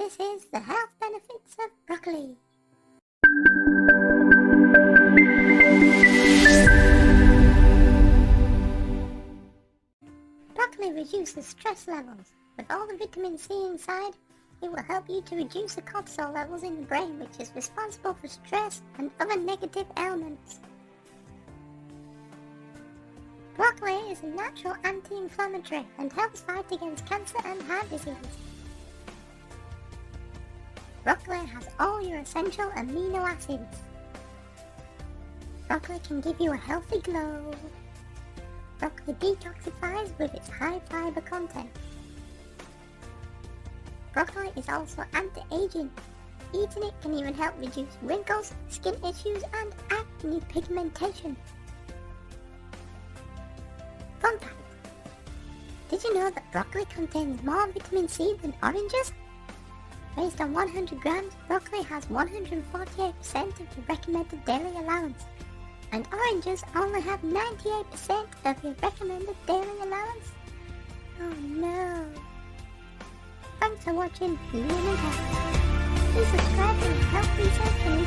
This is the health benefits of broccoli. Broccoli reduces stress levels. With all the vitamin C inside, it will help you to reduce the cortisol levels in the brain, which is responsible for stress and other negative ailments. Broccoli is a natural anti-inflammatory and helps fight against cancer and heart disease. Broccoli has all your essential amino acids. Broccoli can give you a healthy glow. Broccoli detoxifies with its high fiber content. Broccoli is also anti-aging. Eating it can even help reduce wrinkles, skin issues, and acne pigmentation. Fun fact: did you know that broccoli contains more vitamin C than oranges? Based on 100 grams, broccoli has 148% of the recommended daily allowance, and oranges only have 98% of your recommended daily allowance. Oh no! Thanks for watching Human Health. Please subscribe to Health Research and